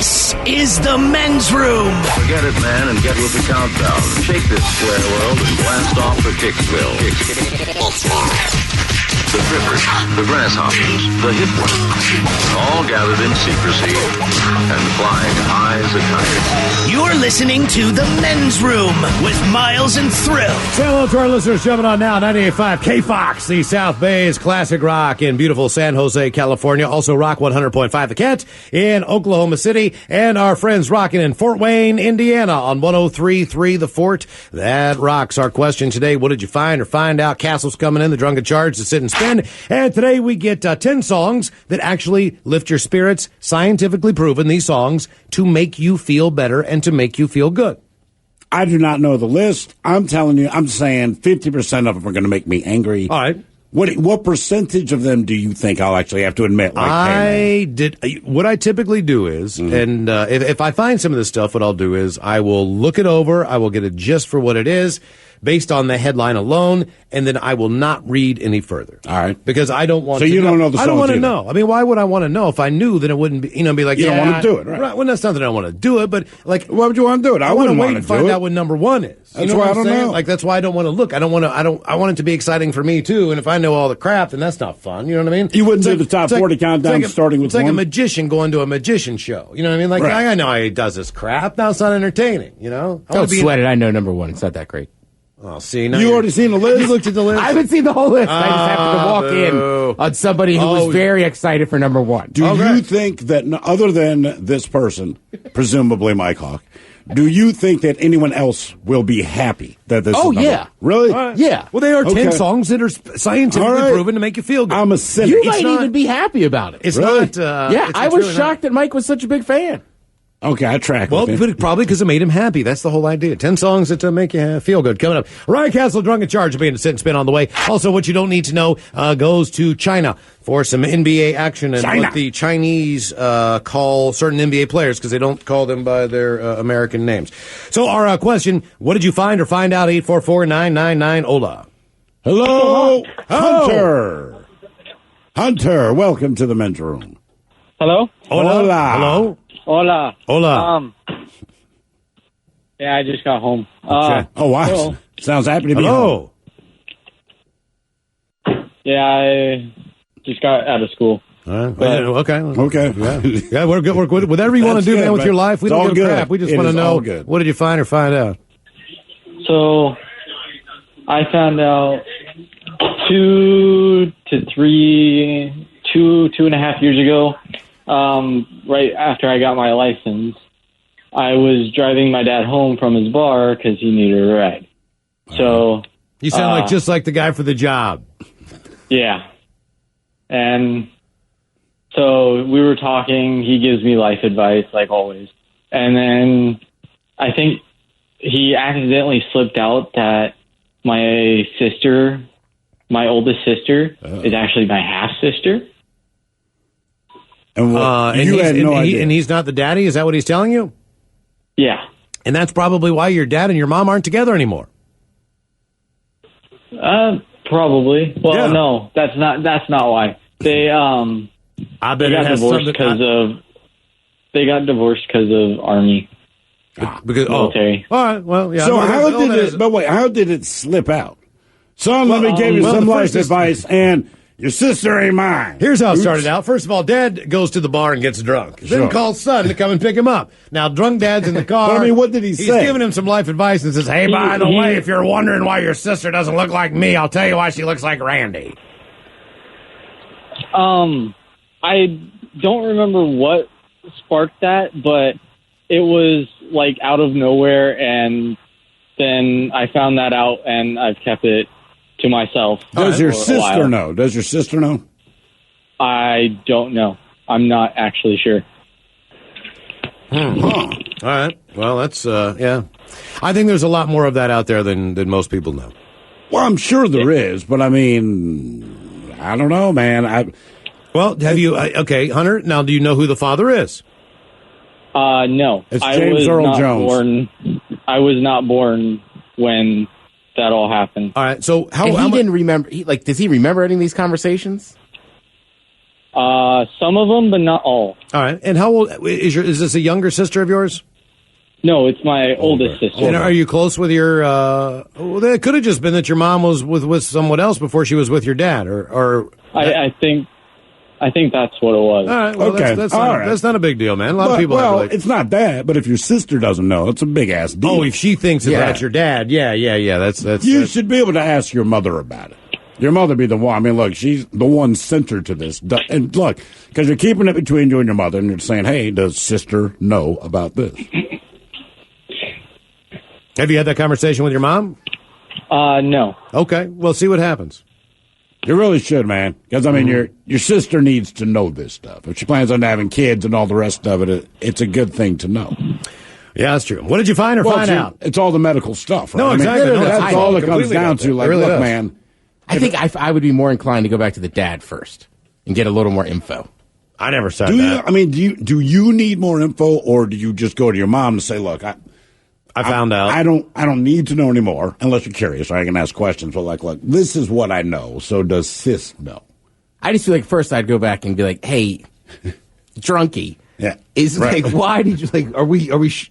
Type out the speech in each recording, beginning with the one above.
This is the men's room. Forget it, man, and get with the countdown. Shake this square world and blast off for Kicksville. The trippers, the grasshoppers, the hip ones, all gathered in secrecy and flying high as a kite. You're listening to the men's room with Miles and Thrill. Say hello to our listeners jumping on now. 98.5 K-Fox, the South Bay's classic rock in beautiful San Jose, California. Also rock 100.5 The Kent in Oklahoma City. And our friends rocking in Fort Wayne, Indiana on 103.3 The Fort. That rocks. Our question today, what did you find or find out? Castle's coming in, the drunken charge to sit and spin. And today we get 10 songs that actually lift your spirits. Scientifically proven, these songs, to make you feel better and to make you feel good. I do not know the list. I'm telling you, I'm saying 50% of them are going to make me angry. All right. What percentage of them do you think I'll actually have to admit? What I typically do is, and if I find some of this stuff, what I'll do is I will look it over. I will get it just for what it is, based on the headline alone, and then I will not read any further. All right. Because I don't want to. So you don't know the songs I don't want to either. know. I mean, why would I want to know? If I knew, then it wouldn't be, be like, you don't want to do it, right? Well, that's not that I don't want to do it, but like, why would you want to do it? I want to wouldn't wait want and to find do out it. what number one is. That's why I don't know. Like, that's why I don't want to look. I want it to be exciting for me too. And if I know all the crap, then that's not fun. You know what I mean? You wouldn't do the top 40 countdown starting with It's like one? a magician going to a magician show. You know what I mean? Like, Right. I know he does this crap. Now it's not entertaining. You know? Don't sweat it. I know number one. It's not that great. Oh, see, now You already seen the list? You looked at the list? I haven't seen the whole list. I just happened to walk boo. in on somebody who was very excited for number one. Do you think that, other than this person, presumably Mike Hawk, do you think that anyone else will be happy that this is number one? Really? Yeah. Well, they are 10 Okay. songs that are scientifically All right. proven to make you feel good. I'm a cynic. You It's might not- even be happy about it. It's Really? not. Yeah, I was shocked that Mike was such a big fan. Okay, I track Well, with you. but probably because it made him happy. That's the whole idea. 10 songs that make you feel good. Coming up, Ryan Castle, Drunken Charge, will be in the sit and spin on the way. Also, what you don't need to know goes to China for some NBA action and what the Chinese call certain NBA players, because they don't call them by their American names. So our question, what did you find or find out? 844-999-OLA. Hello, Hunter. Hunter, welcome to the men's room. Hello? Hola. Hola. Hello. Hola. Hola. Yeah, I just got home. Okay. Oh, wow. Hello. Sounds happy to be home. Hello. Yeah, I just got out of school. All right. Okay. Okay. Yeah, we're good. We're good. Whatever you want to That's do, good, man, with man. your life, we It's don't all give a good. crap. We just It want to is know, all good. what did you find or find out? So I found out 2 to 3, 2.5 years ago, right after I got my license, I was driving my dad home from his bar because he needed a ride. So You sound like just like the guy for the job. yeah. And so we were talking. He gives me life advice, like always. And then I think he accidentally slipped out that my sister, my oldest sister, is actually my half-sister. And, And you he's, had no and, idea. and he's not the daddy? Is that what he's telling you? Yeah. And that's probably why your dad and your mom aren't together anymore. Probably. Well, Yeah. no, that's not why. They I bet they it got has divorced something. because of Army. Because military. all right. Well, yeah. So no, how all did that it? is- But wait, how did it slip out? Son, let me give you some the life first is- advice, and your sister ain't mine. Here's how it Oops. started out. First of all, Dad goes to the bar and gets drunk. Sure. Then calls son to come and pick him up. Now, drunk Dad's in the car. But, I mean, what did he He's say? giving him some life advice and says, "Hey, by the way, if you're wondering why your sister doesn't look like me, I'll tell you why she looks like Randy." I don't remember what sparked that, but it was like out of nowhere, and then I found that out, and I've kept it to myself. Does your for a sister while. know? Does your sister know? I don't know. I'm not actually sure. All right. Well, that's yeah. I think there's a lot more of that out there than most people know. Well, I'm sure there is, but I mean, I don't know, man. Well, have you? Okay, Hunter. Now, do you know who the father is? No. It's I James was Earl not Jones. Born, I was not born when that all happened. All right. So And he didn't remember. Does he remember any of these conversations? Some of them, but not all. All right. And how old is this a younger sister of yours? No, it's my oldest sister. And are you close with your? Well, it could have just been that your mom was with someone else before she was with your dad, or. I think that's what it was. All right. Well, Okay. That's not a big deal, man. A lot of people. Well, have it's not that, but if your sister doesn't know, it's a big ass deal. Oh, if she thinks that that's your dad, yeah. You should be able to ask your mother about it. Your mother be the one. I mean, look, she's the one centered to this. And look, because you're keeping it between you and your mother, and you're saying, hey, does sister know about this? Have you had that conversation with your mom? No. Okay, well, see what happens. You really should, man. Because, I mean, your sister needs to know this stuff. If she plans on having kids and all the rest of it, it's a good thing to know. Yeah, that's true. What did you find find out? It's all the medical stuff, right? No, exactly. That's all it comes down to. Like, really look, does. man. I think I would be more inclined to go back to the dad first and get a little more info. I never said Do you? that. I mean, do you need more info, or do you just go to your mom and say, look, I found out. I don't need to know anymore unless you're curious. I can ask questions. But like, look, this is what I know. So does sis know? I just feel like first I'd go back and be like, hey, drunkie. Yeah. Is Right. like, why did you like, are we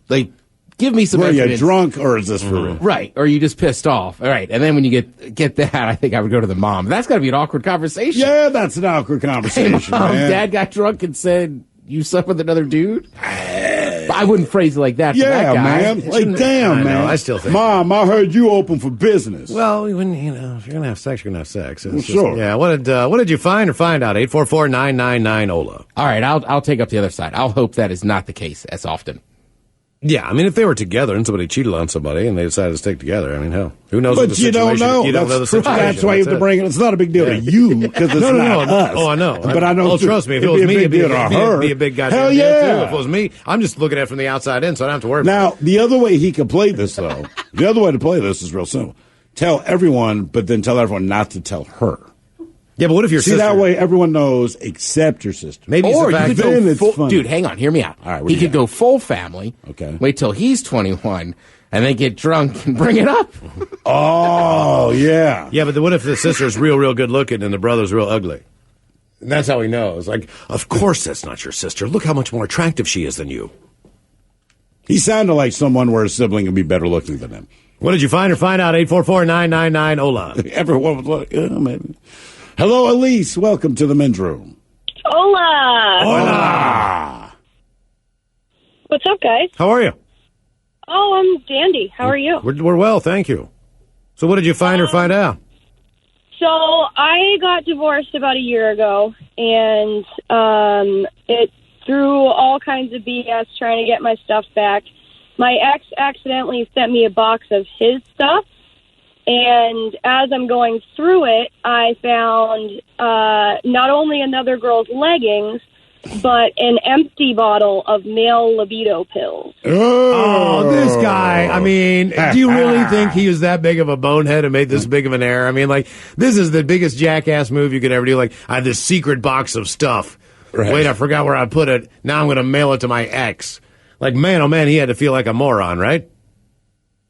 like, give me some Were you evidence. drunk, or is this for real? Right. Or are you just pissed off? All right. And then when you get that, I think I would go to the mom. That's got to be an awkward conversation. Yeah, that's an awkward Hey, conversation, mom, man. dad got drunk and said, you slept with another dude? I wouldn't phrase it like that for Yeah, that guy. man. Like, damn, I know, man. I still think- Mom, I heard you open for business. Well, when if you're gonna have sex, you're gonna have sex. It's Sure. Yeah. What did you find or find out? 844-999-OLA. All right. I'll take up the other side. I'll hope that is not the case as often. Yeah, I mean, if they were together and somebody cheated on somebody and they decided to stick together, I mean, hell, who knows? what But the you don't situation- know. You don't know the That's situation. That's why you have to it. bring it. It's not a big deal to you because it's No. not us. Oh, I know. But I know. Oh, trust me. If it it'd was me, be a it'd be big deal to her. be a big goddamn Hell deal, yeah. too. If it was me, I'm just looking at it from the outside in, so I don't have to worry about Now, the other way he could play this, though, the other way to play this is real simple. Tell everyone, but then tell everyone not to tell her. it. Yeah, but what if your See, sister? that way everyone knows except your sister. Maybe it's Or the you fact could that- then go it's full, funny. dude, hang on, hear me out. All right, what he do you could got? go full family. Okay. Wait till he's 21 and then get drunk and bring it up. Oh, yeah. Yeah, but what if the sister's real good looking and the brother's real ugly? And that's how he knows. Like, of course that's not your sister. Look how much more attractive she is than you. He sounded like someone where a sibling would be better looking than him. What did you find or find out? 844-999-OLA. Everyone was like, yeah, maybe. Hello, Elise. Welcome to the men's room. Hola. Hola. What's up, guys? How are you? Oh, I'm dandy. How are you? We're well, thank you. So what did you find or find out? So I got divorced about a year ago, and it through all kinds of BS trying to get my stuff back. My ex accidentally sent me a box of his stuff, and as I'm going through it, I found not only another girl's leggings, but an empty bottle of male libido pills. Oh, this guy. I mean, do you really think he was that big of a bonehead and made this big of an error? I mean, like, this is the biggest jackass move you could ever do. Like, I have this secret box of stuff. Right. Wait, I forgot where I put it. Now I'm going to mail it to my ex. Like, man, oh man, he had to feel like a moron, right?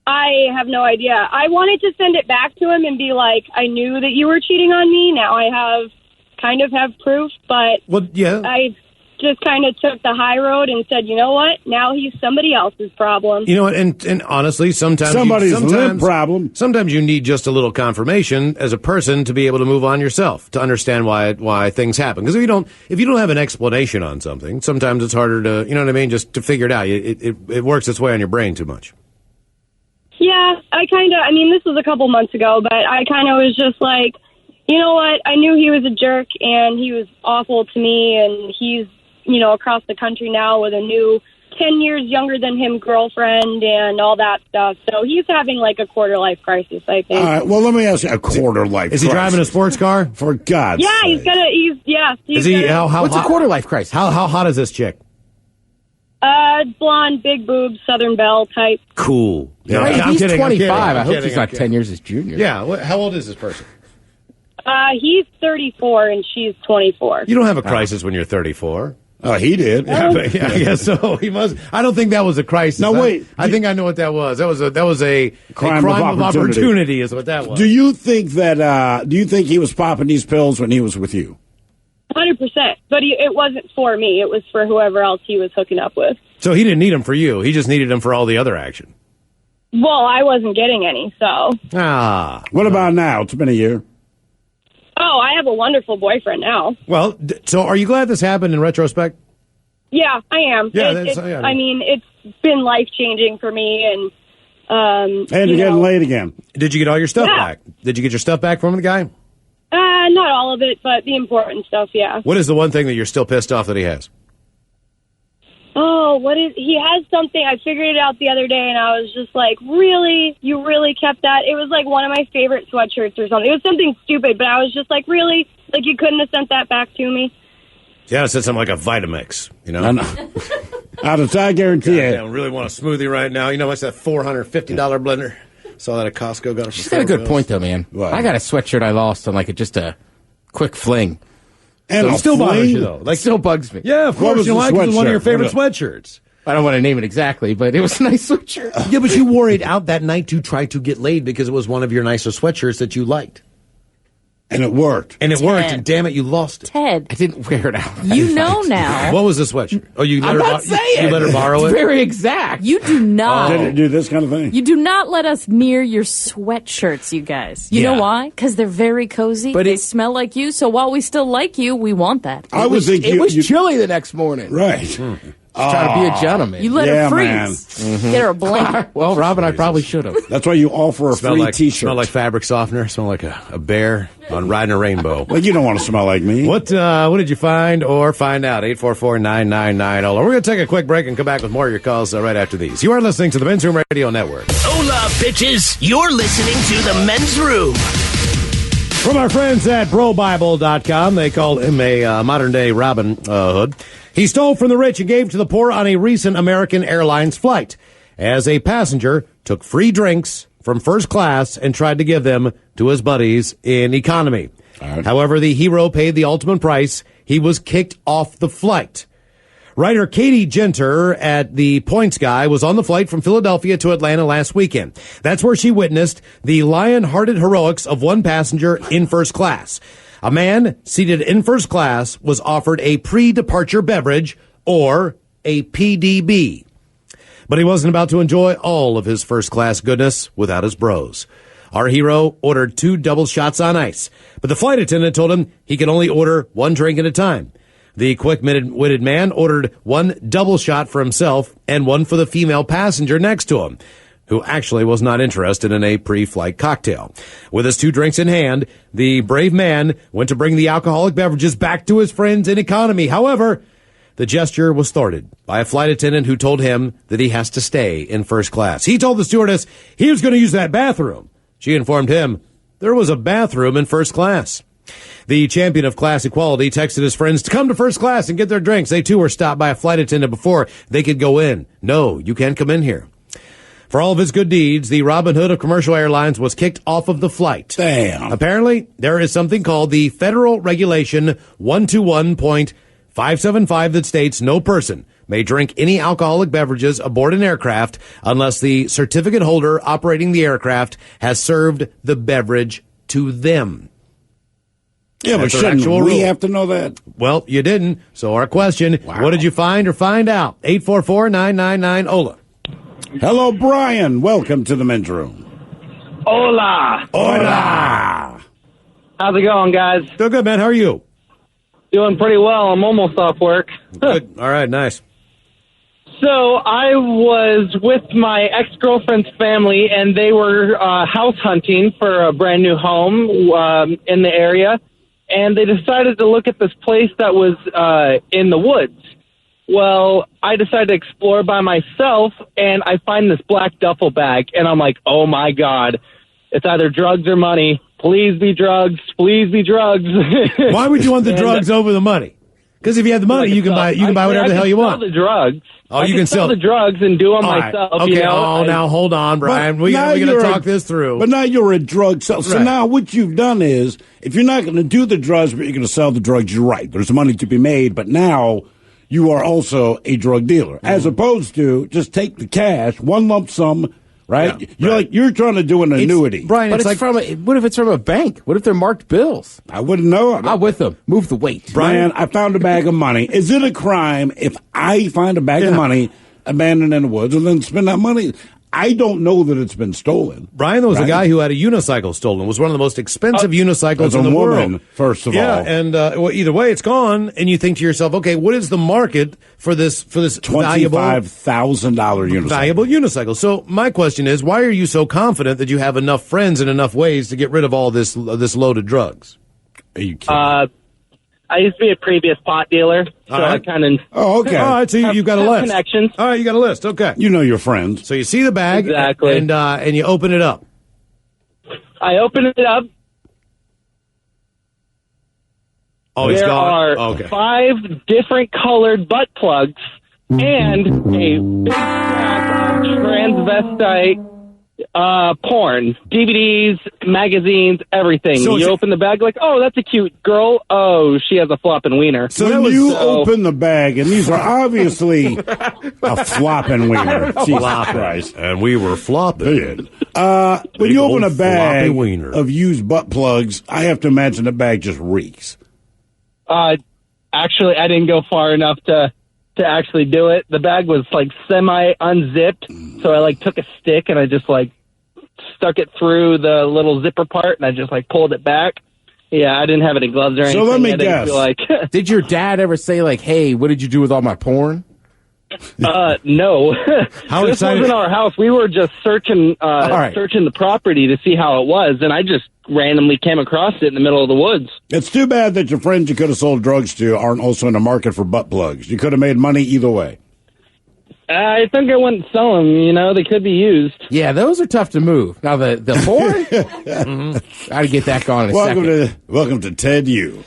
I have no idea. I wanted to send it back to him and be like, I knew that you were cheating on me. Now I have proof, but Well, yeah. I just kind of took the high road and said, you know what? Now he's somebody else's problem. You know what? And honestly, sometimes Somebody's limp problem. Sometimes you need just a little confirmation as a person to be able to move on yourself, to understand why things happen. Because if you don't have an explanation on something, sometimes it's harder to, you know what I mean, just to figure it out. It works its way on your brain too much. Yeah, this was a couple months ago, but I kind of was just like, you know what? I knew he was a jerk and he was awful to me, and he's, across the country now with a new 10 years younger than him girlfriend and all that stuff. So he's having like a quarter life crisis, I think. All right, well, let me ask you a quarter life Is he crisis. driving a sports car? For God's Yeah, sake. Is he? How What's hot? a quarter life crisis? How hot is this chick? Blonde, big boobs, Southern Belle type. Cool. Hey, I'm he's kidding, 25. I'm I hope kidding, he's I'm not kidding. 10 years his junior. Yeah. How old is this person? He's 34 and she's 24. You don't have a crisis when you're 34. Oh, he did. Yeah, but, yeah, I guess so. He must. I don't think that was a crisis. No, wait. I think I know what that was. That was a crime of opportunity. Is what that was. Do you think that? Do you think he was popping these pills when he was with you? 100%. But it wasn't for me. It was for whoever else he was hooking up with. So he didn't need him for you. He just needed him for all the other action. Well, I wasn't getting any, so. What about now? It's been a year. Oh, I have a wonderful boyfriend now. Well, so are you glad this happened in retrospect? Yeah, I am. Yeah, I mean, it's been life-changing for me, and you're getting laid again. Did you get all your stuff back? Did you get your stuff back from the guy? Not all of it, but the important stuff, yeah. What is the one thing that you're still pissed off that he has? Oh, he has something. I figured it out the other day, and I was just like, really? You really kept that? It was like one of my favorite sweatshirts or something. It was something stupid, but I was just like, really? Like, you couldn't have sent that back to me? Yeah, it said something like a Vitamix, you know? Out of time, guarantee it. I really want a smoothie right now. You know what's that $450 blender? Saw that at Costco. Got it. She's got a good point, though, man. What? I got a sweatshirt I lost on just a quick fling. And it still bothers you, though. Like, still bugs me. Yeah, of course. You know why? Because it's one of your favorite sweatshirts. I don't want to name it exactly, but it was a nice sweatshirt. Yeah, but you wore it out that night to try to get laid because it was one of your nicer sweatshirts that you liked. And it worked. And and damn it, you lost it. Ted. I didn't wear it out. You know now. What was the sweatshirt? Oh, you let I'm her not saying. You let her borrow It's it? very exact. You do not. Did it do this kind of thing? You do not let us near your sweatshirts, you guys. You know why? Because they're very cozy. But they smell like you. So while we still like you, we want that. I would think it was chilly the next morning. Right. Trying to be a gentleman. You let her freeze. Man. Mm-hmm. Get her a blanket. Well, Robin, I probably should have. That's why you offer a free T-shirt. Smell like fabric softener. Smell like a bear on riding a rainbow. Well, you don't want to smell like me. What did you find or find out? 844-999-OLA. We're going to take a quick break and come back with more of your calls right after these. You are listening to the Men's Room Radio Network. Hola, bitches. You're listening to the Men's Room. From our friends at BroBible.com, they call him a modern-day Robin Hood. He stole from the rich and gave to the poor on a recent American Airlines flight. As a passenger, took free drinks from first class and tried to give them to his buddies in economy. Right. However, the hero paid the ultimate price. He was kicked off the flight. Writer Katie Genter at the Points Guy was on the flight from Philadelphia to Atlanta last weekend. That's where she witnessed the lion-hearted heroics of one passenger in first class. A man seated in first class was offered a pre-departure beverage, or a PDB. But he wasn't about to enjoy all of his first-class goodness without his bros. Our hero ordered 2 double shots on ice, but the flight attendant told him he could only order 1 drink at a time. The quick-witted man ordered 1 double shot for himself and 1 for the female passenger next to him, who actually was not interested in a pre-flight cocktail. With his 2 drinks in hand, the brave man went to bring the alcoholic beverages back to his friends in economy. However, the gesture was thwarted by a flight attendant who told him that he has to stay in first class. He told the stewardess he was going to use that bathroom. She informed him there was a bathroom in first class. The champion of class equality texted his friends to come to first class and get their drinks. They too were stopped by a flight attendant before they could go in. No, you can't come in here. For all of his good deeds, the Robin Hood of commercial airlines was kicked off of the flight. Damn. Apparently, there is something called the Federal Regulation 121.575 that states no person may drink any alcoholic beverages aboard an aircraft unless the certificate holder operating the aircraft has served the beverage to them. Yeah, but That's their shouldn't actual we rule. have to know that? Well, you didn't. So our question, what did you find or find out? 844-999-OLA. Hello, Brian. Welcome to the Men's Room. Hola. Hola. How's it going, guys? Doing good, man. How are you? Doing pretty well. I'm almost off work. Good. All right, nice. So I was with my ex-girlfriend's family, and they were house hunting for a brand new home in the area, and they decided to look at this place that was in the woods. Well, I decided to explore by myself, and I find this black duffel bag, and I'm like, oh, my God, it's either drugs or money. Please be drugs. Please be drugs. Why would you want the drugs over the money? Because if you have the money, you can buy whatever the hell you want. The drugs. Oh, I you can sell sell the drugs and do them All right. myself. Okay. You know? Now hold on, Brian. We're going to talk this through. But now you're a drug seller. So Right. now what you've done is, if you're not going to do the drugs, but you're going to sell the drugs, you're right. There's money to be made, but now you are also a drug dealer. As opposed to just take the cash, one lump sum, right? Yeah, You're trying to do an annuity. Brian, But it's like, what if it's from a bank? What if they're marked bills? I wouldn't know. I'm with them. Move the weight. Brian, I found a bag of money. Is it a crime if I find a bag of money abandoned in the woods and then spend that money? I don't know that it's been stolen. Brian, there was a guy who had a unicycle stolen. It was one of the most expensive unicycles in the world. First of all. Yeah, and well, either way, it's gone, and you think to yourself, okay, what is the market for this valuable $25,000 unicycle? Valuable unicycle. So my question is, why are you so confident that you have enough friends and enough ways to get rid of all this load of drugs? Are you kidding? I used to be a previous pot dealer, so I kind of. Oh, okay. All right, so you've got a list. Connections. All right, you got a list. Okay. You know your friends. So you see the bag, Exactly. and you open it up. I open it up. Oh, he's There gone. are Oh, okay. 5 different colored butt plugs and a big stack of transvestite porn, DVDs, magazines, everything. So you open the bag like, oh, that's a cute girl. Oh, she has a flopping wiener. So when that was- you open the bag, and these are obviously a flopping wiener. Jesus Christ. And we were flopping. When Big you open a old floppy bag wiener. of used butt plugs, I have to imagine the bag just reeks. Actually, I didn't go far enough to actually do it. The bag was like semi unzipped, so I like took a stick and I just like stuck it through the little zipper part, and I just like pulled it back. Yeah, I didn't have any gloves or anything. So let me I didn't guess. feel like Did your dad ever say, like, hey, what did you do with all my porn? no. How This excited- wasn't our house. We were just searching right. searching the property to see how it was, and I just randomly came across it in the middle of the woods. It's too bad that your friends you could have sold drugs to aren't also in the market for butt plugs. You could have made money either way. I think I wouldn't sell them. You know, they could be used. Yeah, those are tough to move. Now, the porn, I'd get that gone in a second. Welcome to Ted U.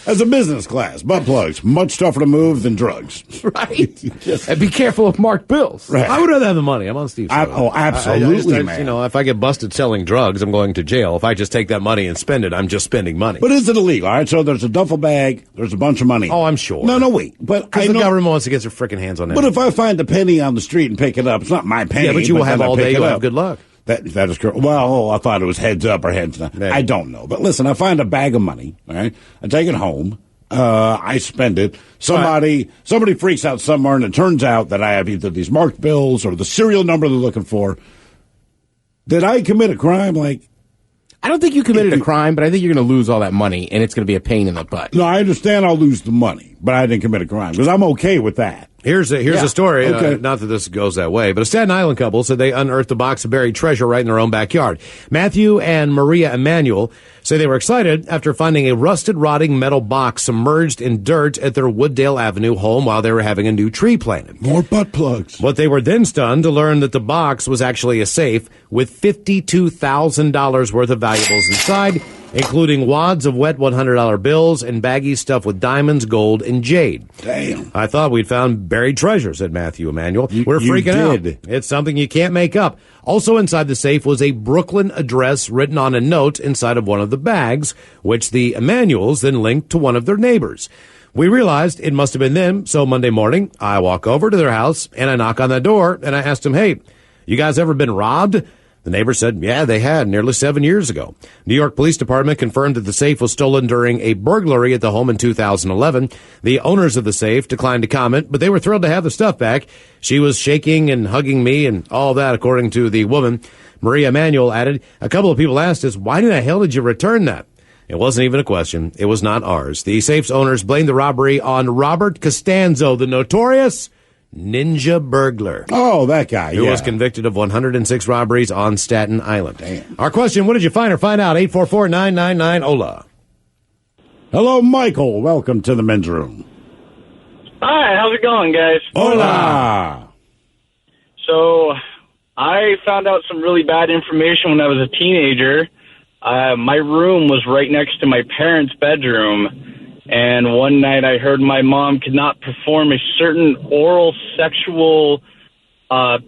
As a business class, butt plugs, much tougher to move than drugs. Right. And be careful of marked bills. Right. I would rather have the money. I'm on Steve's side. Absolutely, man. You know, if I get busted selling drugs, I'm going to jail. If I just take that money and spend it, I'm just spending money. But is it illegal? All right, so there's a duffel bag, there's a bunch of money. Oh, I'm sure. No, wait. But Because I the know, government wants to get their freaking hands on that. But if I find a penny on the street and pick it up, it's not my penny. Yeah, but you will have then I all pick day. it You'll up. have good luck. That is correct. Well, I thought it was heads up or heads down. Yeah. I don't know. But listen, I find a bag of money, all right? I take it home. I spend it. Somebody freaks out somewhere, and it turns out that I have either these marked bills or the serial number they're looking for. Did I commit a crime? Like, I don't think you committed a crime, but I think you're going to lose all that money, and it's going to be a pain in the butt. no, I understand I'll lose the money, but I didn't commit a crime because I'm okay with that. Here's a story. Okay. Not that this goes that way, but a Staten Island couple said they unearthed a box of buried treasure right in their own backyard. Matthew and Maria Emanuel say they were excited after finding a rusted, rotting metal box submerged in dirt at their Wooddale Avenue home while they were having a new tree planted. More butt plugs. But they were then stunned to learn that the box was actually a safe with $52,000 worth of valuables inside, including wads of wet $100 bills and baggies stuffed with diamonds, gold, and jade. Damn. I thought we'd found buried treasure, said Matthew Emanuel. We're you freaking did. out. It's something you can't make up. Also inside the safe was a Brooklyn address written on a note inside of one of the bags, which the Emanuels then linked to one of their neighbors. We realized it must have been them, so Monday morning, I walk over to their house, and I knock on the door, and I asked them, hey, you guys ever been robbed? The neighbor said, yeah, they had nearly 7 years ago. New York Police Department confirmed that the safe was stolen during a burglary at the home in 2011. The owners of the safe declined to comment, but they were thrilled to have the stuff back. She was shaking and hugging me and all that, according to the woman. Maria Emanuel added, a couple of people asked us, why in the hell did you return that? It wasn't even a question. It was not ours. The safe's owners blamed the robbery on Robert Costanzo, the notorious ninja burglar. Oh, that guy. Who yeah. was convicted of 106 robberies on Staten Island. Damn. Our question, what did you find or find out? 844-999-OLA. Hello, Michael. Welcome to the men's room. Hi, how's it going, guys? Hola. So, I found out some really bad information when I was a teenager. My room was right next to my parents' bedroom. And one night I heard my mom could not perform a certain oral sexual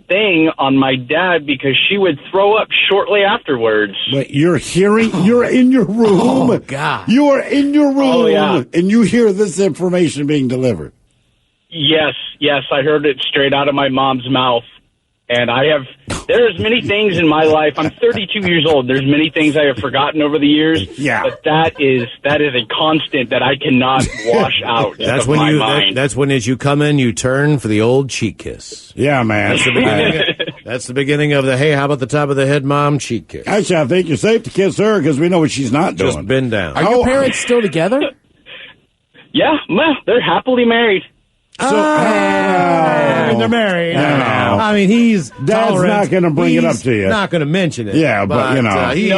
thing on my dad because she would throw up shortly afterwards. Wait, you're in your room. Oh, God. You are in your room, Oh, yeah. and you hear this information being delivered. Yes, I heard it straight out of my mom's mouth. And I have There's many things in my life. I'm 32 years old. There's many things I have forgotten over the years. Yeah. But that is a constant that I cannot wash out That's of when my you. mind. That's when, as you come in, you turn for the old cheek kiss. Yeah, man. That's the beginning. That's the beginning of the hey, how about the top of the head, mom? Cheek kiss. Actually, I think you're safe to kiss her because we know what she's not doing. Just bend down. Are your parents still together? Yeah, well, they're happily married. So, they're married. I mean, he's Dad's tolerant. not going to bring it up He's to you. Not going to mention it. Yeah, but, you know. he's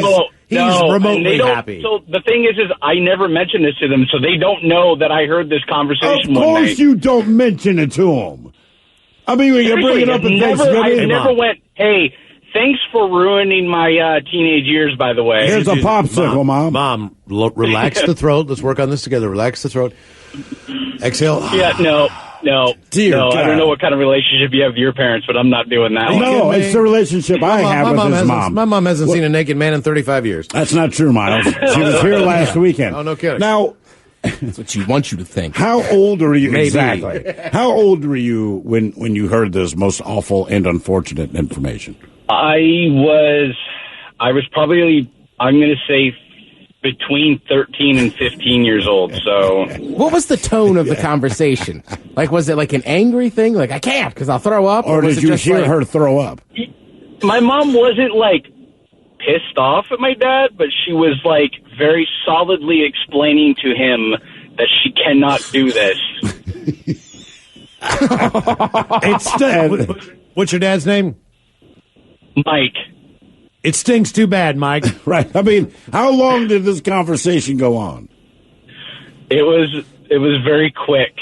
No, and remotely they don't, happy. So the thing is I never mentioned this to them, so they don't know that I heard this conversation Of one course night. you don't mention it to them. I mean, when you bring it up in I Thanksgiving. never went, hey, thanks for ruining my teenage years, by the way. Here's a popsicle, Mom. Mom, relax the throat. Let's work on this together. Relax the throat. Exhale. Yeah, no. Dear no, God. I don't know what kind of relationship you have with your parents, but I'm not doing that one. No, it's the relationship I have with his mom. My mom hasn't seen a naked man in 35 years. That's not true, Miles. She was here last weekend. Oh, no kidding. Now, That's what she wants you to think. how old are you? Maybe. Exactly. How old were you when you heard this most awful and unfortunate information? I was probably, I'm going to say, between 13 and 15 years old. So, What was the tone of the conversation? Like, was it like an angry thing? Like, I can't because I'll throw up? Or was did it you just hear like, her throw up? my mom wasn't like pissed off at my dad, but she was like very solidly explaining to him that she cannot do this. What's your dad's name? Mike. It stinks too bad, Mike. Right. I mean, how long did this conversation go on? It was very quick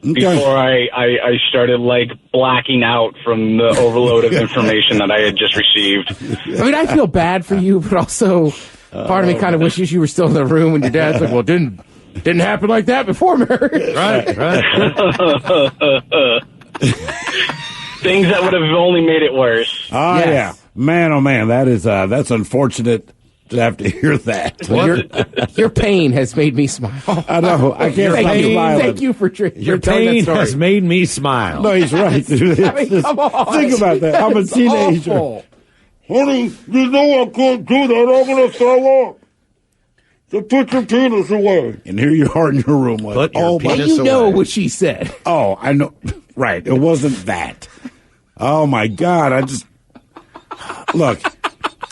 before I started like blacking out from the overload of information that I had just received. I mean, I feel bad for you, but also part of me kind of wishes you were still in the room when your dad's like, well, didn't happen like that before marriage. Right. Things that would have only made it worse. Oh, Yes. yeah. Man, oh, man, that's unfortunate to have to hear that. Well, your pain has made me smile. I know. I can't stop smiling. Thank you for Your telling that pain story. has made me smile. No, he's right. Dude. I mean, come on. Think about that. I'm a It's teenager. awful. Honey, you know I can't do that. I'm going to throw up. So put your penis away. And here you are in your room like, Put your oh, my. And penis you know away. what she said. Oh, I know. Right. It wasn't that. Oh, my God. I just. Look.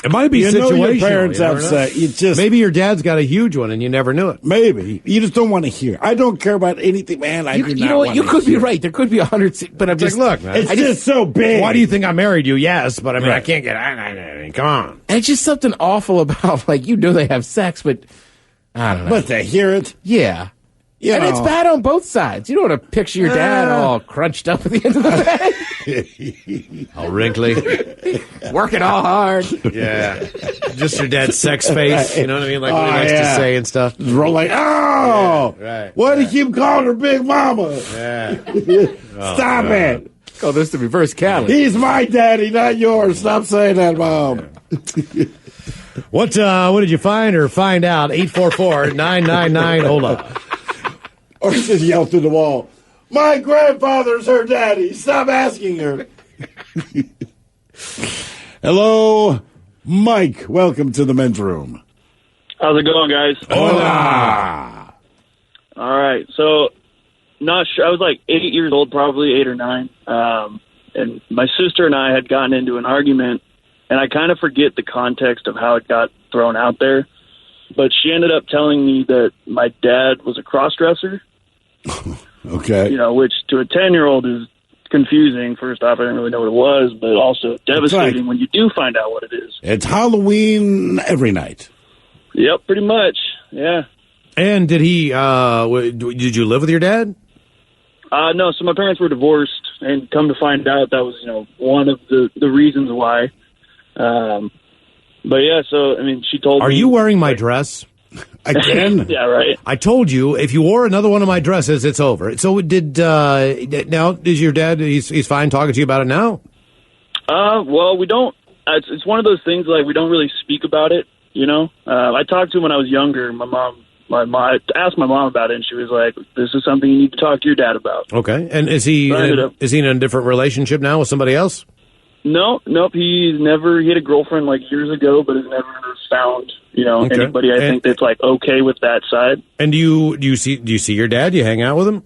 It might be You know situational. your parents you never upset. know. You just. Maybe your dad's got a huge one and you never knew it. Maybe. You just don't want to hear. I don't care about anything, man. I do You not know what? want You to could be hear. right. There could be 100, but I'm It's like, just look, man. It's just so big. Why do you think I married you? Yes, but I mean, I Right. can't get. I mean, come on. And it's just something awful about, like, you know they have sex, but I don't know. But to hear it. Yeah. You And know. it's bad on both sides. You don't want to picture your dad all crunched up at the end of the day, All wrinkly. working all hard. Yeah. Just your dad's sex face. You know what I mean? Like what he Oh, likes yeah. to say and stuff. Roll like, oh, Yeah, right. why do you keep calling her Big Mama? Yeah. Stop it. Call this the reverse Cali. He's my daddy, not yours. Stop saying that, Mom. What did you find or find out? 844-999-HOLA. Or just yell through the wall, my grandfather's her daddy. Stop asking her. Hello, Mike. Welcome to the men's room. How's it going, guys? Hola. All right. So, not sure. I was like 8 years old, probably 8 or 9. And my sister and I had gotten into an argument, and I kind of forget the context of how it got thrown out there. But she ended up telling me that my dad was a cross-dresser, Okay. you know, which to a 10-year-old is confusing. First off, I didn't really know what it was, but also devastating when you do find out what it is. It's Halloween every night. Yep, pretty much. Yeah. And did he, did you live with your dad? No, so my parents were divorced, and come to find out that was, you know, one of the reasons why. But yeah, so, I mean, she told me. Are you wearing my dress? Again? Yeah, right. I told you, if you wore another one of my dresses, it's over. So now, is your dad, he's fine talking to you about it now? Well, we don't, it's one of those things, like, we don't really speak about it, you know? I talked to him when I was younger. I asked my mom about it, and she was like, this is something you need to talk to your dad about. Okay. And is he So I ended up- in a different relationship now with somebody else? Nope. He had a girlfriend like years ago, but has never found anybody I think that's like okay with that side. And do you see your dad? Do you hang out with him?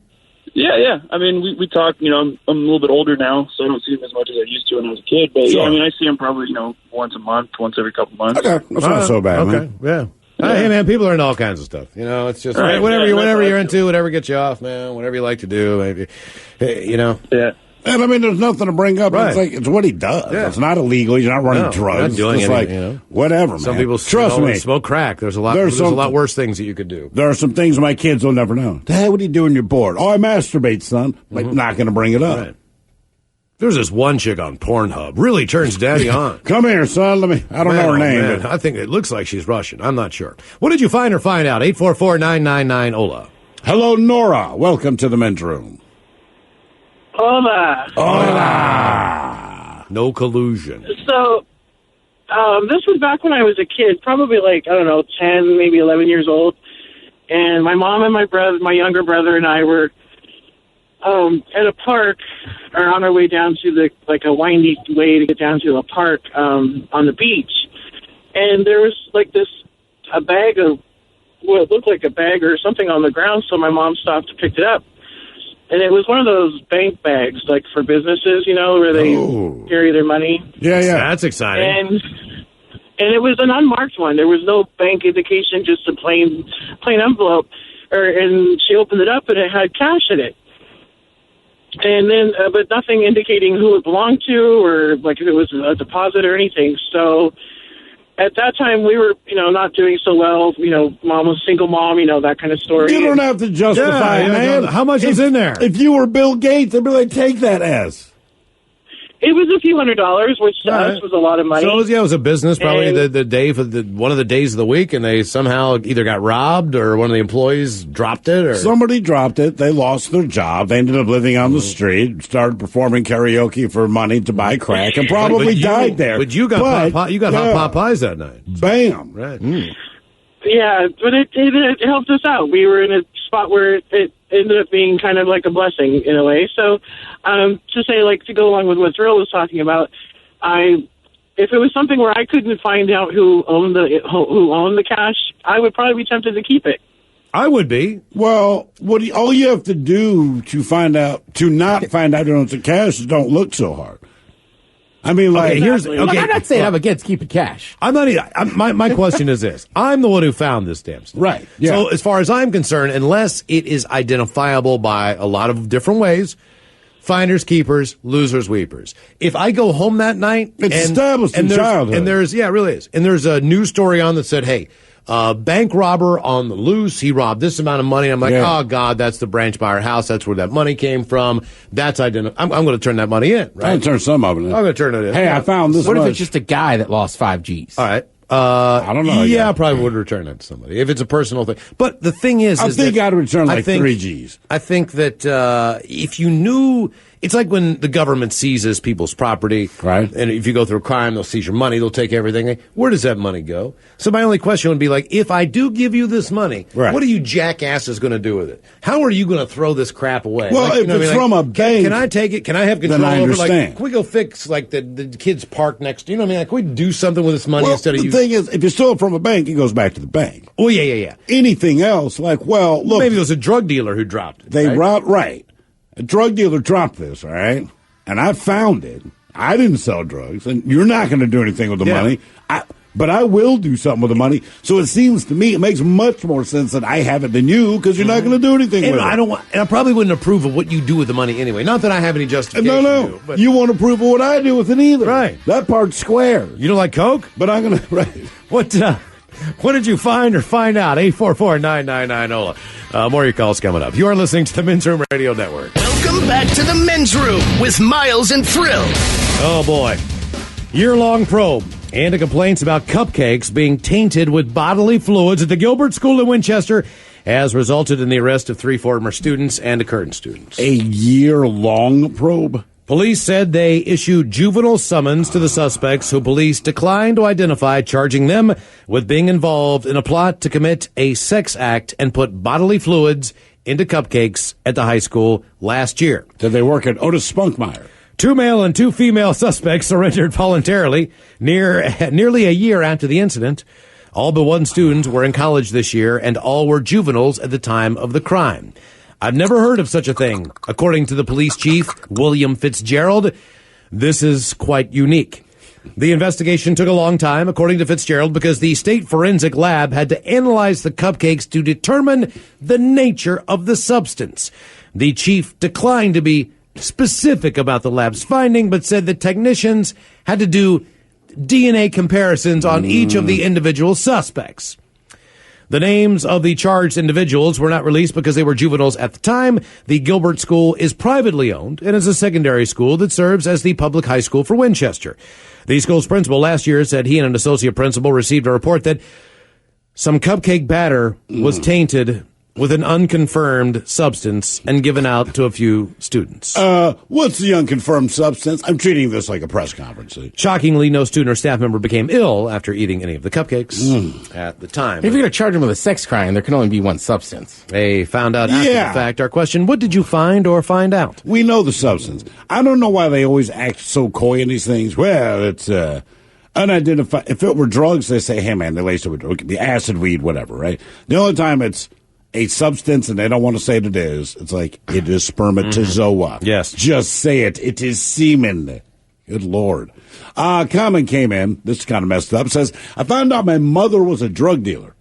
Yeah. I mean, we talk. I'm a little bit older now, so I don't see him as much as I used to when I was a kid. But sure. yeah, I mean, I see him probably once a month, once every couple months. Okay, that's not so bad. Okay, man. Yeah. Hey, man, people are into all kinds of stuff. It's just right. whatever you're into, whatever gets you off, man. Whatever you like to do, maybe. Yeah. And I mean, there's nothing to bring up. Right. It's like it's what he does. Yeah. It's not illegal. He's not running No, drugs. not doing it's anything, like whatever, man. Some people trust me. Smoke crack. There's a lot worse things that you could do. There are some things my kids will never know. Dad, what are you doing? You're bored. Oh, I masturbate, son. Like, not going to bring it up. Right. There's this one chick on Pornhub. Really turns daddy on. Come here, son. I don't know her name. Man, But I think it looks like she's Russian. I'm not sure. What did you find or find out? 844-999-OLA. hello, Nora. Welcome to the men's room. Hola. Hola. No collusion. So, this was back when I was a kid, probably 10, maybe 11 years old. And my mom and my younger brother and I were at a park, or on our way down to a windy way to get down to a park on the beach. And there was a bag of what looked like a bag or something on the ground, so my mom stopped and picked it up. And it was one of those bank bags, for businesses, where they carry their money. Yeah. That's exciting. And it was an unmarked one. There was no bank indication, just a plain envelope. And she opened it up, and it had cash in it. And then, but nothing indicating who it belonged to, or if it was a deposit or anything. So at that time, we were, not doing so well. Mom was a single mom, that kind of story. You don't have to justify it, man. No, how much is in there? If you were Bill Gates, they'd be like, take that as. It was a few $100s, which to us was a lot of money. So it was a business, probably the day for one of the days of the week, and they somehow either got robbed or one of the employees dropped it. Or Somebody dropped it. They lost their job. They ended up living on the street, started performing karaoke for money to buy crack, and probably died there. But you got hot pot pies that night. Bam. Right. Yeah, but it helped us out. We were in a spot where it ended up being kind of like a blessing in a way. So, to go along with what Drill was talking about, if it was something where I couldn't find out who owned the cash, I would probably be tempted to keep it. I would be. Well, all you have to do to not find out who owns the cash is don't look so hard. I mean, I'm not saying I'm against keeping cash. I'm not either. My question is this. I'm the one who found this damn stuff. Right. Yeah. So as far as I'm concerned, unless it is identifiable by a lot of different ways, finders, keepers, losers, weepers. If I go home that night, it's established in childhood. And it really is. And there's a news story on that said, hey, bank robber on the loose. He robbed this amount of money. I'm like, oh, God, that's the branch by our house. That's where that money came from. That's I'm going to turn that money in, right? I'm going to turn some of it in. I'm going to turn it in. Hey, I found this What if it's just a guy that lost 5 G's? All right. I don't know. Yeah, I probably would return that to somebody if it's a personal thing. But the thing is, I think I'd return 3 G's. I think that if you knew, it's like when the government seizes people's property, right? And if you go through a crime, they'll seize your money, they'll take everything. Where does that money go? So my only question would be like, if I do give you this money, what are you jackasses going to do with it? How are you going to throw this crap away? Well, if it's from a bank, can I take it? Can I have control then I over it? understand. Like, can we go fix the kids' park next? You know what I mean? Like, can we do something with this money instead of you? The thing is, if you steal it from a bank, it goes back to the bank. Oh yeah. Anything else, look, maybe it was a drug dealer who dropped it. They robbed, right? A drug dealer dropped this, all right? And I found it. I didn't sell drugs, and you're not going to do anything with the money. But I will do something with the money. So it seems to me it makes much more sense that I have it than you because you're not going to do anything with it. And I probably wouldn't approve of what you do with the money anyway. Not that I have any justification. No. You won't approve of what I do with it either. Right. That part's square. You don't like Coke? But I'm going to, right. What did you find or find out? 844-999-OLA. More of your calls coming up. You are listening to the Men's Room Radio Network. Welcome back to the Men's Room with Miles and Thrill. Oh, boy. Year-long probe into complaints about cupcakes being tainted with bodily fluids at the Gilbert School in Winchester has resulted in the arrest of 3 former students and a current student. A year-long probe? Police said they issued juvenile summons to the suspects, who police declined to identify, charging them with being involved in a plot to commit a sex act and put bodily fluids into cupcakes at the high school last year. Did they work at Otis Spunkmeyer? 2 male and 2 female suspects surrendered voluntarily nearly a year after the incident. All but one student were in college this year, and all were juveniles at the time of the crime. I've never heard of such a thing. According to the police chief, William Fitzgerald, this is quite unique. The investigation took a long time, according to Fitzgerald, because the state forensic lab had to analyze the cupcakes to determine the nature of the substance. The chief declined to be specific about the lab's finding, but said the technicians had to do DNA comparisons on each of the individual suspects. The names of the charged individuals were not released because they were juveniles at the time. The Gilbert School is privately owned and is a secondary school that serves as the public high school for Winchester. The school's principal last year said he and an associate principal received a report that some cupcake batter was tainted with an unconfirmed substance and given out to a few students. What's the unconfirmed substance? I'm treating this like a press conference. Shockingly, no student or staff member became ill after eating any of the cupcakes at the time. If you're going to charge them with a sex crime, there can only be one substance. They found out after the fact. Our question, what did you find or find out? We know the substance. I don't know why they always act so coy in these things. Well, it's unidentified. If it were drugs, they say, hey, man, they laced it with it could be acid, weed, whatever, right? The only time it's a substance and they don't want to say it is, it's like, it is spermatozoa. Yes. Just say it. It is semen. Good Lord. Comment came in. This is kind of messed up. It says, I found out my mother was a drug dealer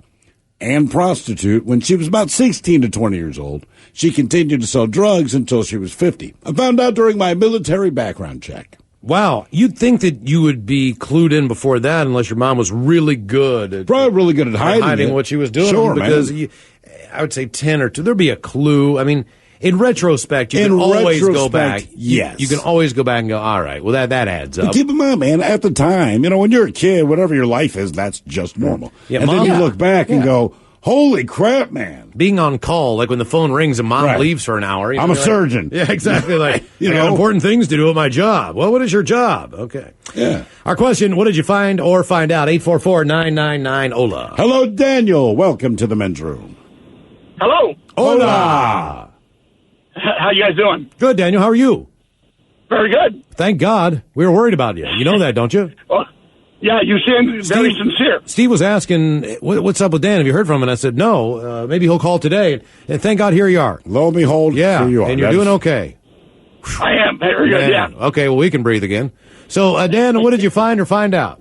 and prostitute when she was about 16 to 20 years old. She continued to sell drugs until she was 50. I found out during my military background check. Wow, you'd think that you would be clued in before that unless your mom was really good at... Probably really good at hiding what she was doing. Sure, because man. I would say 10 or 2. There'd be a clue. I mean, in retrospect, you can always go back. Yes. You can always go back and go, all right, well, that adds up. But keep in mind, man, at the time, when you're a kid, whatever your life is, that's just normal. Yeah, and then you look back and go, holy crap, man. Being on call, like when the phone rings and mom leaves for an hour. I'm a surgeon. Yeah, exactly. Like, I got important things to do at my job. Well, what is your job? Okay. Yeah. Our question, what did you find or find out? 844-999-OLA. Hello, Daniel. Welcome to the men's room. Hello. Hola. How you guys doing? Good, Daniel. How are you? Very good. Thank God. We were worried about you. You know that, don't you? Well, yeah, you seem very sincere. Steve was asking, what's up with Dan? Have you heard from him? And I said, no. Maybe he'll call today. And thank God, here you are. Lo and behold, here you are. And you're doing okay. I am. Very good, yeah. Okay, well, we can breathe again. So, Dan, what did you find or find out?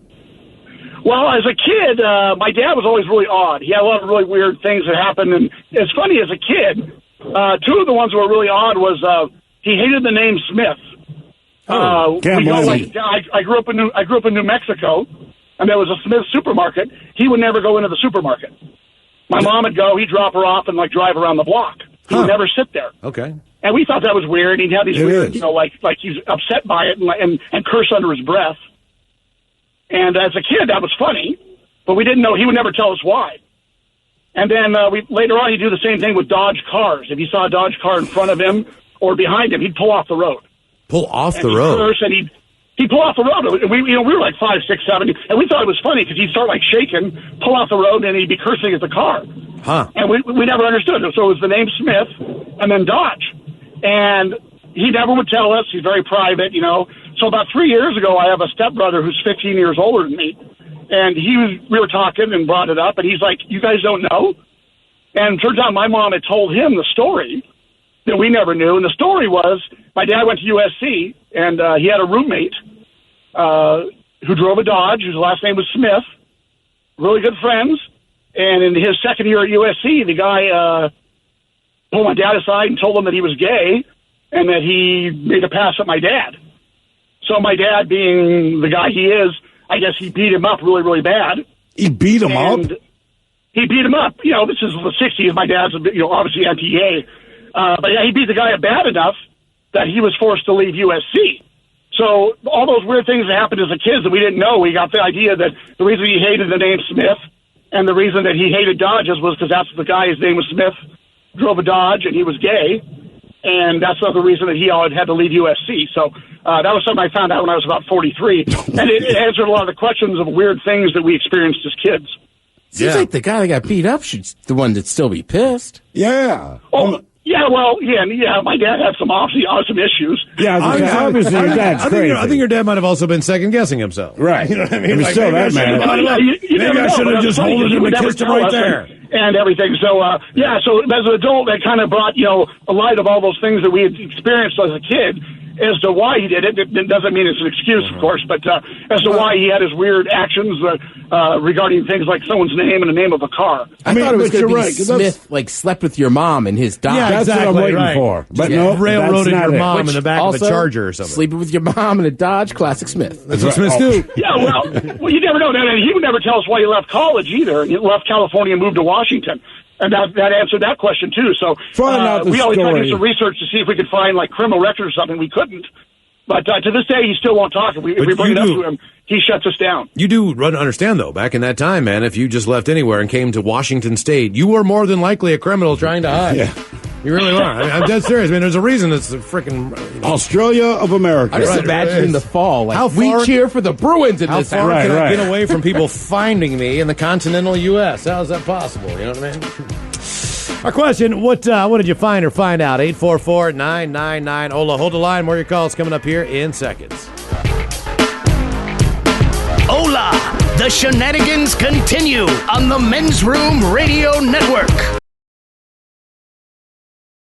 Well, as a kid, my dad was always really odd. He had a lot of really weird things that happened. And it's funny, as a kid, 2 of the ones that were really odd was he hated the name Smith. I grew up in New Mexico, and there was a Smith supermarket. He would never go into the supermarket. My mom would go. He'd drop her off and drive around the block. He would never sit there. Okay. And we thought that was weird. He'd have these weird, like he's upset by it and curse under his breath. And as a kid, that was funny, but we didn't know. He would never tell us why. And then later on, he'd do the same thing with Dodge cars. If he saw a Dodge car in front of him or behind him, he'd pull off the road. Pull off the road? Curse, and he'd pull off the road. And we were like 5, 6, 7, and we thought it was funny because he'd start shaking, pull off the road, and he'd be cursing at the car. Huh. And we never understood it. So it was the name Smith and then Dodge. And he never would tell us. He's very private, So about 3 years ago, I have a stepbrother who's 15 years older than me. And we were talking and brought it up, and he's like, you guys don't know? And it turns out my mom had told him the story that we never knew. And the story was, my dad went to USC, and he had a roommate who drove a Dodge, whose last name was Smith, really good friends. And in his second year at USC, the guy pulled my dad aside and told him that he was gay and that he made a pass at my dad. So my dad, being the guy he is, I guess he beat him up really, really bad. He beat him up? He beat him up. This is the 60s. My dad's, obviously anti-gay. But yeah, he beat the guy up bad enough that he was forced to leave USC. So all those weird things that happened as a kid that we didn't know, we got the idea that the reason he hated the name Smith and the reason that he hated Dodges was because that's the guy, his name was Smith, drove a Dodge, and he was gay. And that's not the reason that he had to leave USC. So that was something I found out when I was about 43. And it answered a lot of the questions of weird things that we experienced as kids. Seems like the guy that got beat up should the one that'd still be pissed. Yeah. Oh, Yeah, well, my dad had some awesome issues. Yeah, obviously your dad's crazy. I think your dad might have also been second-guessing himself. Right. You know what I mean? I mean, still that man. Maybe I should have just holded him and kissed him right there. And everything. So, so as an adult, that kind of brought, a light of all those things that we had experienced as a kid. As to why he did it, it doesn't mean it's an excuse, of course, but as to why he had his weird actions regarding things like someone's name and the name of a car. I thought it was going to be right, Smith, slept with your mom in his Dodge. Yeah, That's exactly, what I'm waiting for. But no, railroaded that's not your it. mom in the back of a Charger or something. Sleeping with your mom in a Dodge, classic Smith. That's what Smiths do. Yeah, well, you never know. And he would never tell us why he left college either. He left California and moved to Washington. And that answered that question, too. So we always tried to do some research to see if we could find, criminal records or something. We couldn't. But to this day, he still won't talk. If we bring it up to him, he shuts us down. You do understand, though, back in that time, man, if you just left anywhere and came to Washington State, you were more than likely a criminal trying to hide. Yeah. You really are. I'm dead serious. I mean, there's a reason it's a freaking... Australia of America. I just imagine in the fall, how far, we cheer for the Bruins in this house. How far can I get away from people finding me in the continental U.S.? How is that possible? You know what I mean? Our question, what did you find or find out? 844-999. Ola, hold the line. More of your calls coming up here in seconds. Hola! The shenanigans continue on the Men's Room Radio Network.